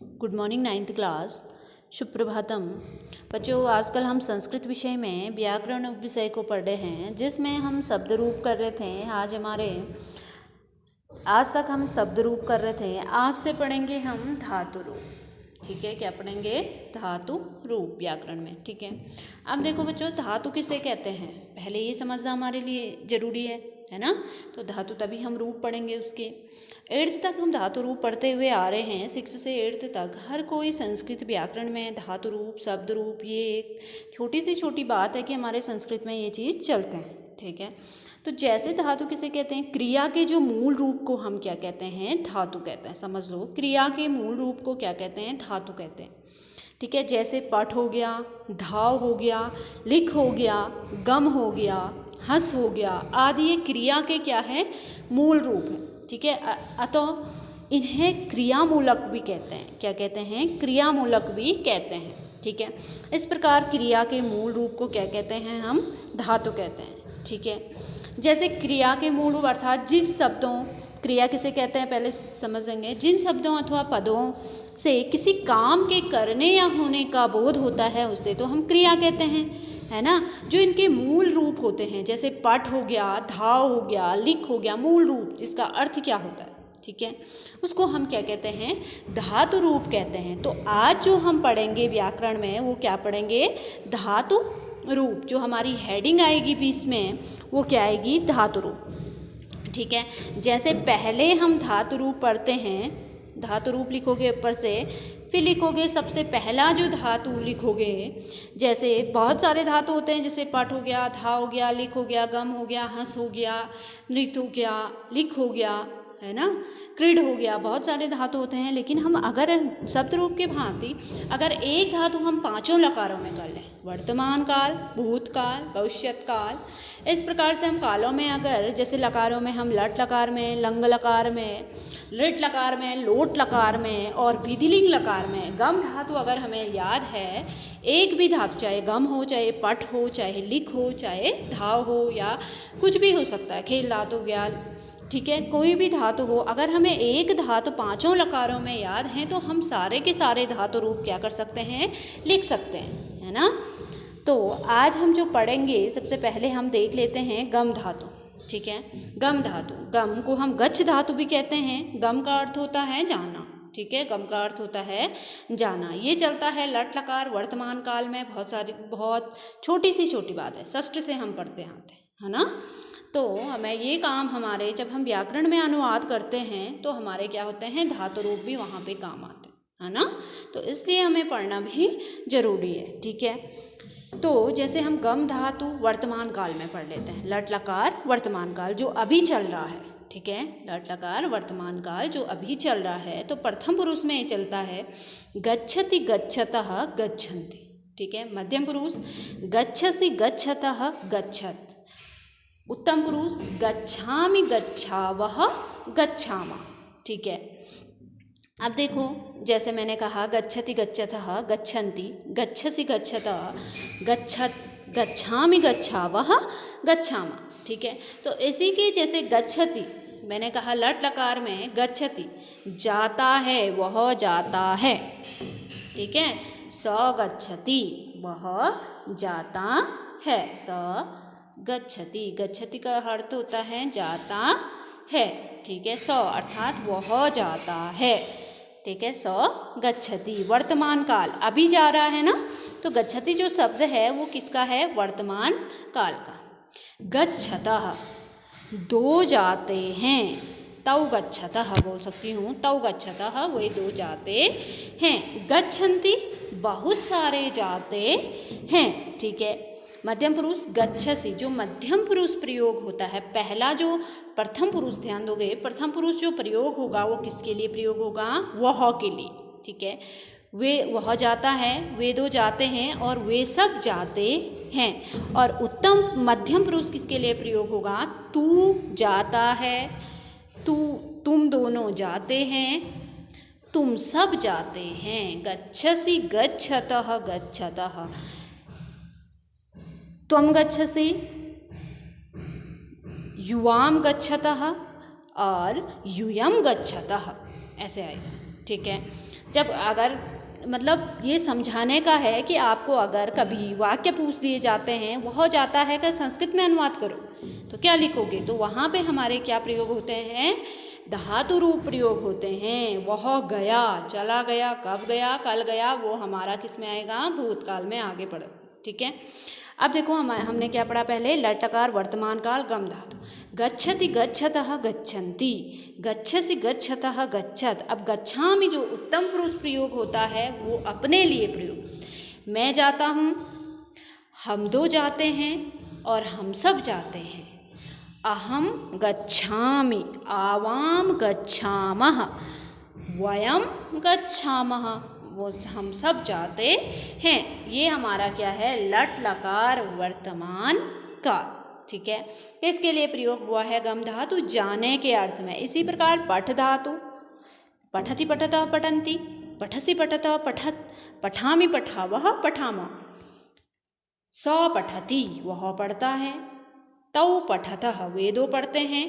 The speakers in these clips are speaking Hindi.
Good morning ninth class. सुप्रभातम। बच्चों, आजकल हम संस्कृत विषय में व्याकरण विषय को पढ़ रहे हैं, जिसमें हम शब्द रूप कर रहे थे। आज तक हम शब्द रूप कर रहे थे। आज से पढ़ेंगे हम धातु रूप। ठीक है, क्या पढ़ेंगे? धातु रूप व्याकरण में। ठीक है, अब देखो बच्चों, धातु किसे कहते हैं पहले ये समझना हमारे लिए जरूरी है ना। तो धातु तभी हम रूप पढ़ेंगे उसके। 8th तक हम धातु रूप पढ़ते हुए आ रहे हैं। 6 से 8th तक हर कोई संस्कृत व्याकरण में धातु रूप, शब्द रूप, ये एक छोटी सी छोटी बात है कि हमारे संस्कृत में ये चीज़ चलते हैं। ठीक है, तो जैसे धातु किसे कहते हैं? क्रिया के जो मूल रूप को हम क्या कहते हैं? धातु कहते हैं। समझ लो, क्रिया के मूल रूप को क्या कहते हैं? धातु कहते हैं। ठीक है, जैसे पठ हो गया, धाव हो गया, लिख हो गया, गम हो गया, हंस हो गया आदि, ये क्रिया के क्या है? मूल रूप है। ठीक है, अतः इन्हें क्रियामूलक भी कहते हैं। क्या कहते हैं? क्रियामूलक भी कहते हैं। ठीक है, इस प्रकार क्रिया के मूल रूप को क्या कहते हैं? हम धातु कहते हैं। ठीक है, जैसे क्रिया के मूल रूप अर्थात जिस शब्दों, क्रिया किसे कहते हैं पहले समझेंगे। जिन शब्दों अथवा पदों से किसी काम के करने या होने का बोध होता है, उसे तो हम क्रिया कहते हैं, है ना। जो इनके मूल रूप होते हैं, जैसे पठ हो गया, धाव हो गया, लिख हो गया, मूल रूप जिसका अर्थ क्या होता है, ठीक है, उसको हम क्या कहते हैं? धातु रूप कहते हैं। तो आज जो हम पढ़ेंगे व्याकरण में, वो क्या पढ़ेंगे? धातु रूप। जो हमारी हेडिंग आएगी बीच में, वो क्या आएगी? धातु रूप। ठीक है, जैसे पहले हम धातु रूप पढ़ते हैं, धातु रूप लिखोगे ऊपर से, फिर लिखोगे सबसे पहला जो धातु लिखोगे। जैसे बहुत सारे धातु होते हैं, जैसे पठ हो गया, धा हो गया, लिख हो गया, गम हो गया, हंस हो गया, नृत्य हो गया, लिख हो गया, है ना, क्रीड हो गया। बहुत सारे धातु होते हैं, लेकिन हम अगर शब्द रूप के भांति अगर एक धातु हम 5 लकारों में कर लें, वर्तमान काल, भूतकाल, भविष्यत काल, इस प्रकार से हम कालों में अगर, जैसे लकारों में हम लट लकार में, लंग लकार में, लिट लकार में, लोट लकार में और विधिलिंग लकार में गम धातु अगर हमें याद है, एक भी धातु, चाहे गम हो, चाहे पठ हो, चाहे लिख हो, चाहे धाव हो, या कुछ भी हो सकता है, खेल धातु हो गया, ठीक है, कोई भी धातु हो, अगर हमें एक धातु 5 लकारों में याद है, तो हम सारे के सारे धातु रूप क्या कर सकते हैं? लिख सकते हैं, है ना। तो आज हम जो पढ़ेंगे, सबसे पहले हम देख लेते हैं गम धातु। ठीक है, गम धातु, गम को हम गच्छ धातु भी कहते हैं। गम का अर्थ होता है जाना। ठीक है, गम का अर्थ होता है जाना। ये चलता है लट लकार वर्तमान काल में। बहुत छोटी सी छोटी बात है, षष्ठ से हम पढ़ते आते हैं, है ना। तो हमें ये काम हमारे, जब हम व्याकरण में अनुवाद करते हैं, तो हमारे क्या होते हैं? धातु रूप भी वहाँ पे काम आते हैं, है ना। तो इसलिए हमें पढ़ना भी जरूरी है। ठीक है, तो जैसे हम गम धातु वर्तमान काल में पढ़ लेते हैं। लट लकार वर्तमान काल जो अभी चल रहा है, ठीक है, लट लकार वर्तमान काल जो अभी चल रहा है, तो प्रथम पुरुष में ये चलता है गच्छति गच्छतः गच्छन्ति। ठीक है, मध्यम पुरुष गच्छसि गच्छतः गच्छत, उत्तम पुरुष गच्छामि गच्छावः गच्छामः। ठीक है, अब देखो, जैसे मैंने कहा गच्छति गच्छतः गच्छन्ति, गच्छसि गच्छतः गच्छत, गच्छामि गच्छावः गच्छामः। ठीक है, तो इसी के जैसे गच्छति, मैंने कहा लट लकार में गच्छति जाता है, वह जाता है। ठीक है, स गच्छति, वह जाता है, स गच्छति, गच्छति का अर्थ होता है जाता है। ठीक है, स अर्थात वह जाता है। ठीक है, स गच्छति वर्तमान काल अभी जा रहा है ना, तो गच्छति जो शब्द है वो किसका है? वर्तमान काल का। गच्छतः दो जाते हैं, तौ गच्छतः बोल सकती हूँ, तौ गच्छतः वे 2 जाते हैं। गच्छन्ति बहुत सारे जाते हैं। ठीक है, मध्यम पुरुष गच्छसि, जो मध्यम पुरुष प्रयोग होता है, पहला जो प्रथम पुरुष, ध्यान दोगे, प्रथम पुरुष जो प्रयोग होगा वो किसके लिए प्रयोग होगा? वह के लिए। ठीक है, वे, वह जाता है, वे 2 जाते हैं और वे सब जाते हैं। और उत्तम मध्यम पुरुष किसके लिए प्रयोग होगा? तू जाता है, तुम दोनों जाते हैं, तुम सब जाते हैं। गच्छसि गच्छतः गच्छतः, त्वं गच्छसि, युवाम गच्छतः और यूयम गच्छतः, ऐसे आएगा। ठीक है, जब अगर मतलब ये समझाने का है कि आपको अगर कभी वाक्य पूछ दिए जाते हैं, वह जाता है कि संस्कृत में अनुवाद करो, तो क्या लिखोगे, तो वहाँ पे हमारे क्या प्रयोग होते हैं, धातु रूप प्रयोग होते हैं। वह गया, चला गया, कब गया, कल गया, वो हमारा किस में आएगा, भूतकाल में आगे बढ़, ठीक है। अब देखो हमने क्या पढ़ा पहले, लट लकार वर्तमान काल गम धातु, गच्छति गच्छतः गच्छन्ति, गच्छसि गच्छतः गच्छत। अब गच्छामि जो उत्तम पुरुष प्रयोग होता है वो अपने लिए प्रयोग, मैं जाता हूँ, हम दो जाते हैं और हम सब जाते हैं। अहम गच्छामि, आवाम गच्छामः, वयम गच्छामः, वो हम सब जाते हैं। ये हमारा क्या है, लट लकार वर्तमान काल, ठीक है। इसके लिए प्रयोग हुआ है गम धातु जाने के अर्थ में। इसी प्रकार पठ धातु, पठति पठतः पठन्ति, पठसि पठतः पठत, पठामि पठावः पठामः, सौ पठति वह पढ़ता है, तौ पठतः वे दो पढ़ते हैं,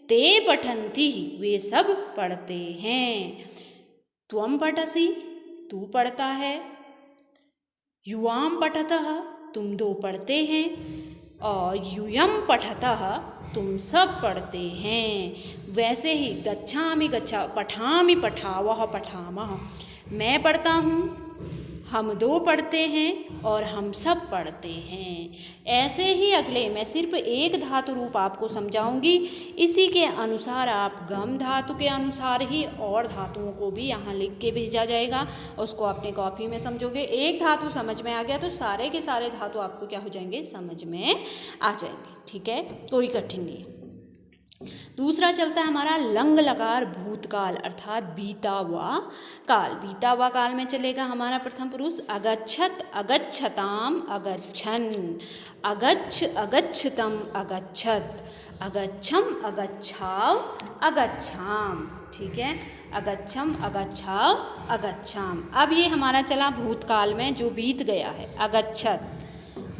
ते पठन्ति वे सब पढ़ते हैं, त्वम पठसि तू पढ़ता है, युवाम पठतः तुम दो पढ़ते हैं, और यूयम पठतः तुम सब पढ़ते हैं। वैसे ही गच्छामि गच्छा, पठामि पठावः पठामः, मैं पढ़ता हूँ, हम दो पढ़ते हैं और हम सब पढ़ते हैं। ऐसे ही अगले मैं सिर्फ एक धातु रूप आपको समझाऊंगी, इसी के अनुसार आप गम धातु के अनुसार ही और धातुओं को भी यहाँ लिख के भेजा जाएगा, उसको अपनी कॉपी में समझोगे। एक धातु समझ में आ गया तो सारे के सारे धातु आपको क्या हो जाएंगे, समझ में आ जाएंगे, ठीक है, कोई कठिन नहीं। दूसरा चलता है हमारा लंग लकार भूतकाल अर्थात बीता हुआ काल। बीता हुआ काल में चलेगा हमारा प्रथम पुरुष अगच्छत, अगच्छताम, अगच्छन, अगच्छ, अगच्छतम, अगच्छत, अगच्छम, अगच्छाव, अगच्छाम, ठीक है, अगच्छम, अगच्छाव, अगच्छाम। अब ये हमारा चला भूतकाल में जो बीत गया है, अगच्छत,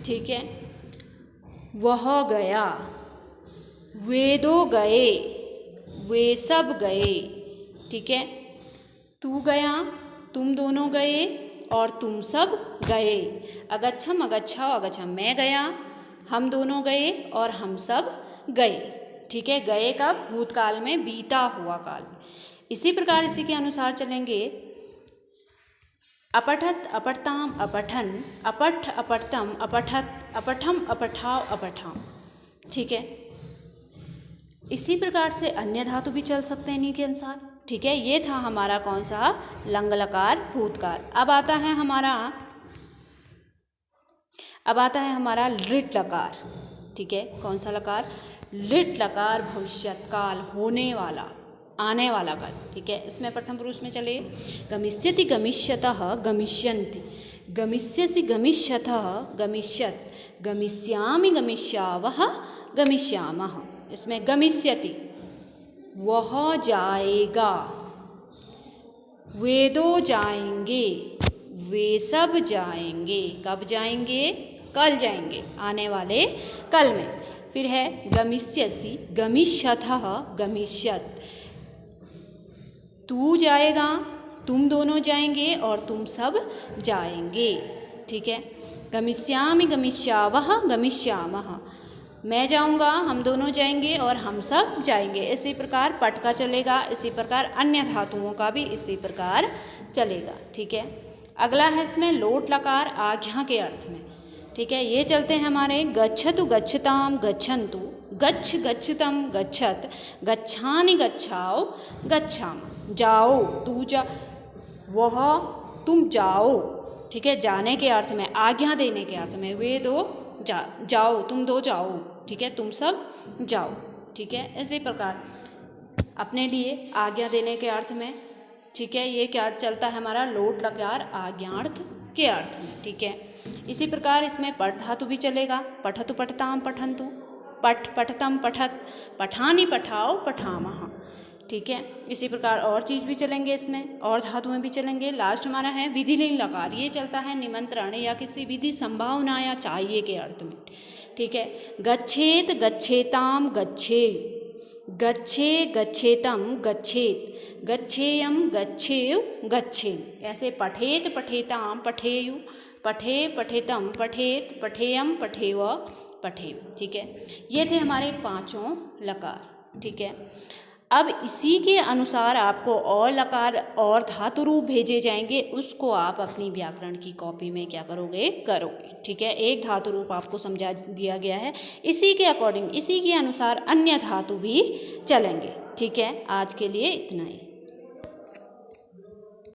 ठीक है, वह गया, वे दो गए, वे सब गए, ठीक है, तू गया, तुम दोनों गए और तुम सब गए। अगच्छम, अगच्छाओ, अगच्छम, मैं गया, हम दोनों गए और हम सब गए, ठीक है। गए कब, भूतकाल में, बीता हुआ काल। इसी प्रकार इसी के अनुसार चलेंगे, अपठत, अपठताम, अपठन, अपठ, अपठतम, अपठत, अपठम, अपठाव, अपठाम, ठीक है। इसी प्रकार से अन्य धातु भी चल सकते हैं इन्हीं के अनुसार, ठीक है। ये था हमारा कौन सा, लंग लकार भूतकाल। अब आता है हमारा लिट लकार, ठीक है। कौन सा लकार, लिट लकार भविष्यत काल, होने वाला, आने वाला काल, ठीक है। इसमें प्रथम पुरुष में चले, गमिष्यति, गमिष्यतः, गमिष्यन्ति, गमिष्यसि, गमिष्यतः, गमिष्यत, गमिष्यामि, गमिष्यावः, गमिष्यामः। इसमें गमिष्यति वह जाएगा, वे दो जाएंगे, वे सब जाएंगे। कब जाएंगे, कल जाएंगे, आने वाले कल में। फिर है गमिष्यसि, गमिष्यतः, गमिष्यत, तू जाएगा, तुम दोनों जाएंगे और तुम सब जाएंगे, ठीक है। गमिष्यामि, गमिष्यावः, गमिष्यामः, मैं जाऊंगा, हम दोनों जाएंगे और हम सब जाएंगे। इसी प्रकार पट का चलेगा, इसी प्रकार अन्य धातुओं का भी इसी प्रकार चलेगा, ठीक है। अगला है इसमें लोट लकार आज्ञा के अर्थ में, ठीक है। ये चलते हैं हमारे गच्छतु, गच्छताम, गच्छन्तु, गच्छ, गच्छतम, गच्छत, गच्छानि, गच्छाओ, गच्छाम, जाओ, तू जा, वह तुम जाओ, ठीक है, जाने के अर्थ में, आज्ञा देने के अर्थ में, वे दो जाओ, तुम दो जाओ, ठीक है, तुम सब जाओ, ठीक है। इसी प्रकार अपने लिए आज्ञा देने के अर्थ में, ठीक है, ये क्या चलता है हमारा लोट लकार आज्ञार्थ के अर्थ में, ठीक है। इसी प्रकार इसमें पठ धातु भी चलेगा, पठतु, पठताम, पठन्तु, पठ, पठतम, पठत, पठानि, पठाओ, पठामः, ठीक है। इसी प्रकार और चीज़ भी चलेंगे, इसमें और धातुएं भी चलेंगे। लास्ट हमारा है विधिलिंग लकार, ये चलता है निमंत्रण या किसी विधि संभावना या चाहिए के अर्थ में, ठीक है। गच्छेत, गच्छेताम, गच्छे, गच्छे, गच्छेतम, गच्छेत, गच्छेयम, गच्छेयु, गच्छेम। ऐसे पठेत, पठेताम, पठेयु, पठे, पठेतम, पठेत, पठेयम, पठेव, पठेम। ठीक है, ये थे हमारे पांचों लकार। ठीक है, अब इसी के अनुसार आपको और लकार और धातु रूप भेजे जाएंगे, उसको आप अपनी व्याकरण की कॉपी में क्या करोगे, करोगे। ठीक है, एक धातु रूप आपको समझा दिया गया है, इसी के अकॉर्डिंग, इसी के अनुसार अन्य धातु भी चलेंगे। ठीक है, आज के लिए इतना ही।